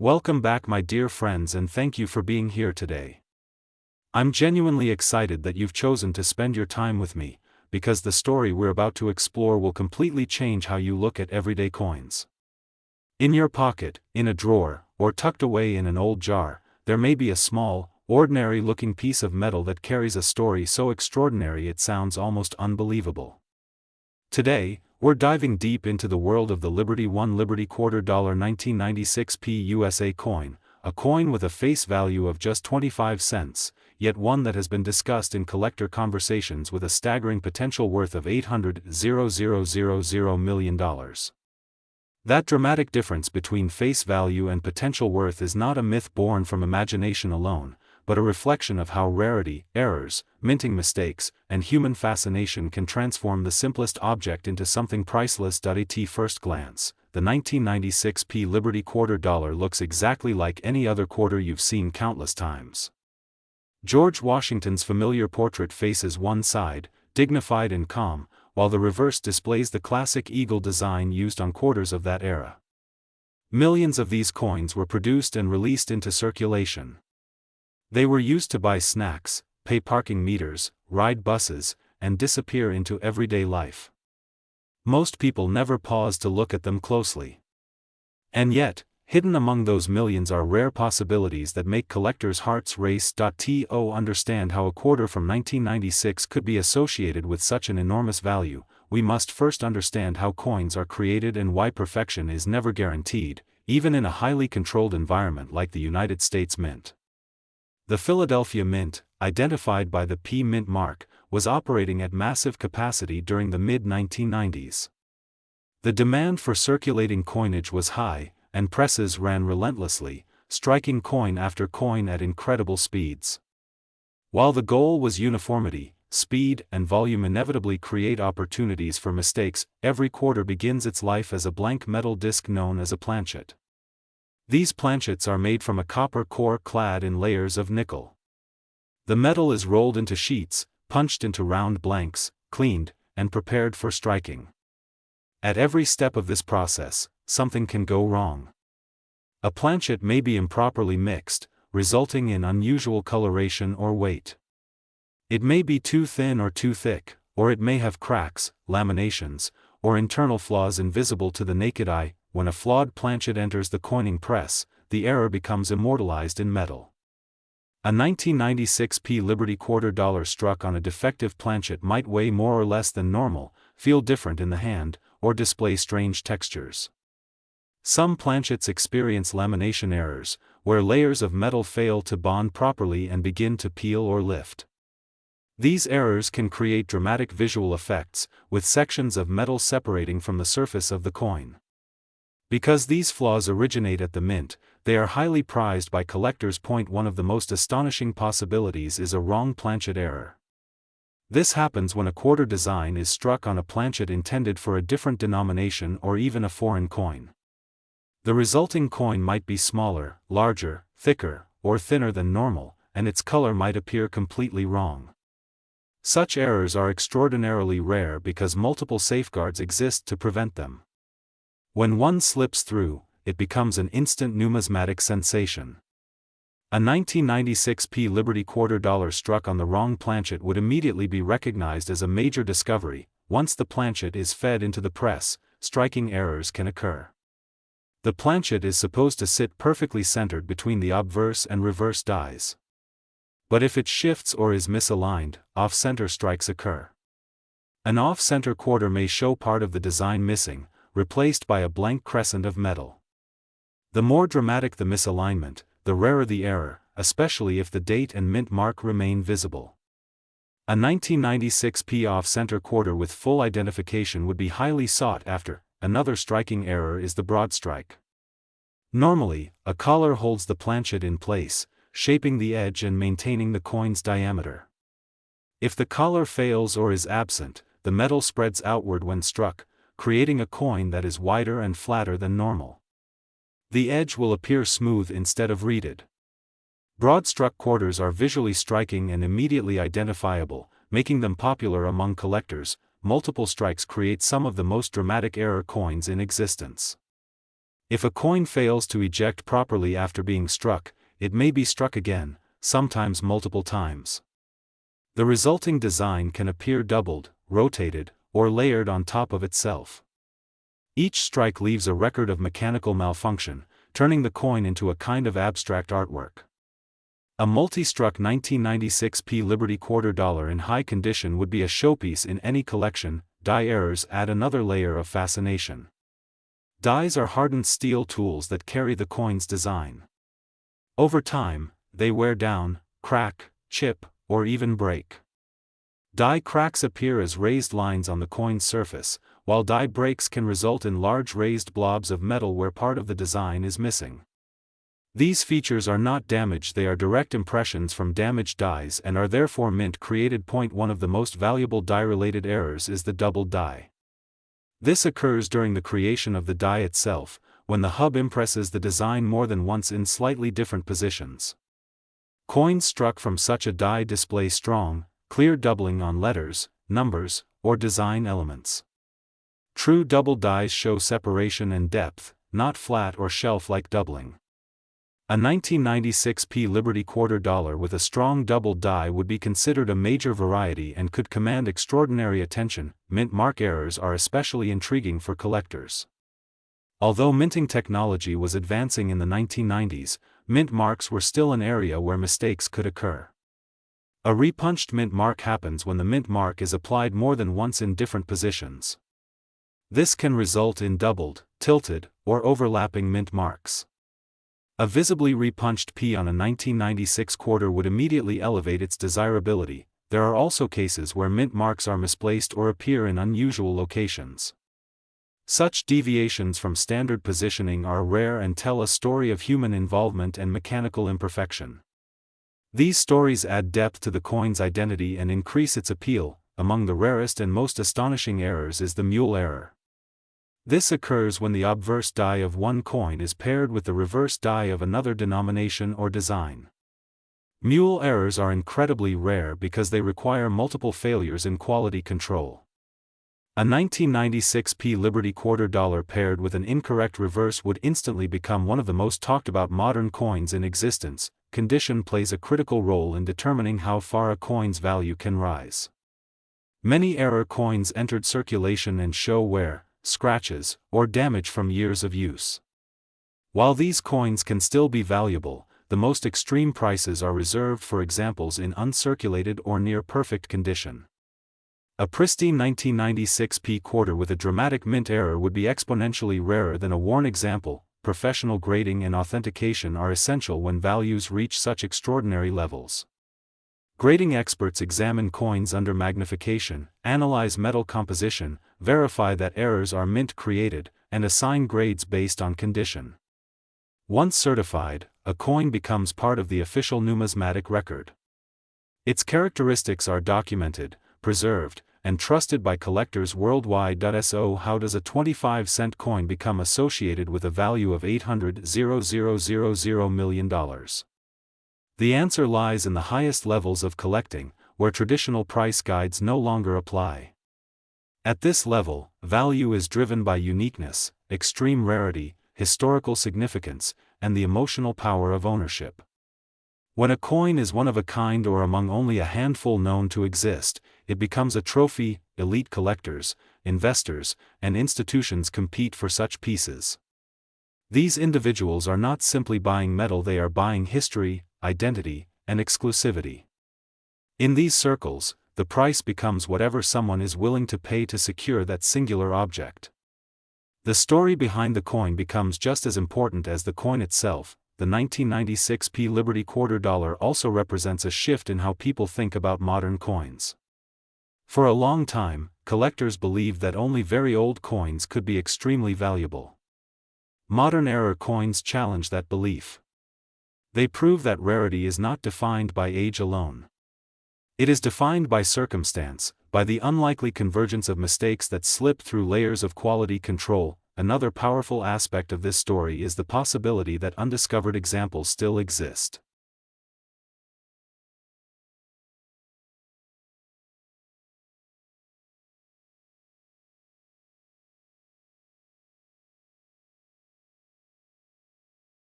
Welcome back, my dear friends, and thank you for being here today. I'm genuinely excited that you've chosen to spend your time with me, because the story we're about to explore will completely change how you look at everyday coins. In your pocket, in a drawer, or tucked away in an old jar, there may be a small, ordinary-looking piece of metal that carries a story so extraordinary it sounds almost unbelievable. Today, we're diving deep into the world of the Liberty One Liberty $quarter 1996 PUSA coin, a coin with a face value of just 25 cents, yet one that has been discussed in collector conversations with a staggering potential worth of $800,000 million. That dramatic difference between face value and potential worth is not a myth born from imagination alone, but a reflection of how rarity, errors, minting mistakes, and human fascination can transform the simplest object into something priceless. At first glance, the 1996 Liberty $quarter looks exactly like any other quarter you've seen countless times. George Washington's familiar portrait faces one side, dignified and calm, while the reverse displays the classic eagle design used on quarters of that era. Millions of these coins were produced and released into circulation. They were used to buy snacks, pay parking meters, ride buses, and disappear into everyday life. Most people never pause to look at them closely. And yet, hidden among those millions are rare possibilities that make collectors' hearts race. To understand how a quarter from 1996 could be associated with such an enormous value, we must first understand how coins are created and why perfection is never guaranteed, even in a highly controlled environment like the United States Mint. The Philadelphia Mint, identified by the P Mint mark, was operating at massive capacity during the mid-1990s. The demand for circulating coinage was high, and presses ran relentlessly, striking coin after coin at incredible speeds. While the goal was uniformity, speed and volume inevitably create opportunities for mistakes. Every quarter begins its life as a blank metal disc known as a planchet. These planchets are made from a copper core clad in layers of nickel. The metal is rolled into sheets, punched into round blanks, cleaned, and prepared for striking. At every step of this process, something can go wrong. A planchet may be improperly mixed, resulting in unusual coloration or weight. It may be too thin or too thick, or it may have cracks, laminations, or internal flaws invisible to the naked eye. When a flawed planchet enters the coining press, the error becomes immortalized in metal. A 1996 Liberty $quarter struck on a defective planchet might weigh more or less than normal, feel different in the hand, or display strange textures. Some planchets experience lamination errors, where layers of metal fail to bond properly and begin to peel or lift. These errors can create dramatic visual effects, with sections of metal separating from the surface of the coin. Because these flaws originate at the mint, they are highly prized by collectors. One of the most astonishing possibilities is a wrong planchet error. This happens when a quarter design is struck on a planchet intended for a different denomination or even a foreign coin. The resulting coin might be smaller, larger, thicker, or thinner than normal, and its color might appear completely wrong. Such errors are extraordinarily rare because multiple safeguards exist to prevent them. When one slips through, it becomes an instant numismatic sensation. A 1996 Liberty $quarter struck on the wrong planchet would immediately be recognized as a major discovery. Once the planchet is fed into the press, striking errors can occur. The planchet is supposed to sit perfectly centered between the obverse and reverse dies. But if it shifts or is misaligned, off-center strikes occur. An off-center quarter may show part of the design missing, replaced by a blank crescent of metal. The more dramatic the misalignment, the rarer the error, especially if the date and mint mark remain visible. A 1996 off-center quarter with full identification would be highly sought after. Another striking error is the broad strike. Normally, a collar holds the planchet in place, shaping the edge and maintaining the coin's diameter. If the collar fails or is absent, the metal spreads outward when struck, creating a coin that is wider and flatter than normal. The edge will appear smooth instead of reeded. Broad-struck quarters are visually striking and immediately identifiable, making them popular among collectors. Multiple strikes create some of the most dramatic error coins in existence. If a coin fails to eject properly after being struck, it may be struck again, sometimes multiple times. The resulting design can appear doubled, rotated, or layered on top of itself. Each strike leaves a record of mechanical malfunction, turning the coin into a kind of abstract artwork. A multi-struck 1996p Liberty quarter dollar in high condition would be a showpiece in any collection. Die errors add another layer of fascination. Dies are hardened steel tools that carry the coin's design. Over time, they wear down, crack, chip, or even break. Die cracks appear as raised lines on the coin's surface, while die breaks can result in large raised blobs of metal where part of the design is missing. These features are not damage, they are direct impressions from damaged dies and are therefore mint created. One of the most valuable die-related errors is the doubled die. This occurs during the creation of the die itself, when the hub impresses the design more than once in slightly different positions. Coins struck from such a die display strong, clear doubling on letters, numbers, or design elements. True double dies show separation and depth, not flat or shelf-like doubling. A 1996p Liberty quarter dollar with a strong double die would be considered a major variety and could command extraordinary attention. Mint mark errors are especially intriguing for collectors. Although minting technology was advancing in the 1990s, mint marks were still an area where mistakes could occur. A repunched mint mark happens when the mint mark is applied more than once in different positions. This can result in doubled, tilted, or overlapping mint marks. A visibly repunched P on a 1996 quarter would immediately elevate its desirability. There are also cases where mint marks are misplaced or appear in unusual locations. Such deviations from standard positioning are rare and tell a story of human involvement and mechanical imperfection. These stories add depth to the coin's identity and increase its appeal. Among the rarest and most astonishing errors is the mule error. This occurs when the obverse die of one coin is paired with the reverse die of another denomination or design. Mule errors are incredibly rare because they require multiple failures in quality control. A 1996p Liberty quarter dollar paired with an incorrect reverse would instantly become one of the most talked about modern coins in existence. Condition plays a critical role in determining how far a coin's value can rise. Many error coins entered circulation and show wear, scratches, or damage from years of use. While these coins can still be valuable, the most extreme prices are reserved for examples in uncirculated or near-perfect condition. A pristine 1996p quarter with a dramatic mint error would be exponentially rarer than a worn example. Professional grading and authentication are essential when values reach such extraordinary levels. Grading experts examine coins under magnification, analyze metal composition, verify that errors are mint created, and assign grades based on condition. Once certified, a coin becomes part of the official numismatic record. Its characteristics are documented, preserved, and trusted by collectors worldwide. So how does a 25-cent coin become associated with a value of $800,000 million? The answer lies in the highest levels of collecting, where traditional price guides no longer apply. At this level, value is driven by uniqueness, extreme rarity, historical significance, and the emotional power of ownership. When a coin is one of a kind or among only a handful known to exist, it becomes a trophy. Elite collectors, investors, and institutions compete for such pieces. These individuals are not simply buying metal, they are buying history, identity, and exclusivity. In these circles, the price becomes whatever someone is willing to pay to secure that singular object. The story behind the coin becomes just as important as the coin itself. The 1996p Liberty quarter dollar also represents a shift in how people think about modern coins. For a long time, collectors believed that only very old coins could be extremely valuable. Modern era coins challenge that belief. They prove that rarity is not defined by age alone. It is defined by circumstance, by the unlikely convergence of mistakes that slip through layers of quality control. Another powerful aspect of this story is the possibility that undiscovered examples still exist.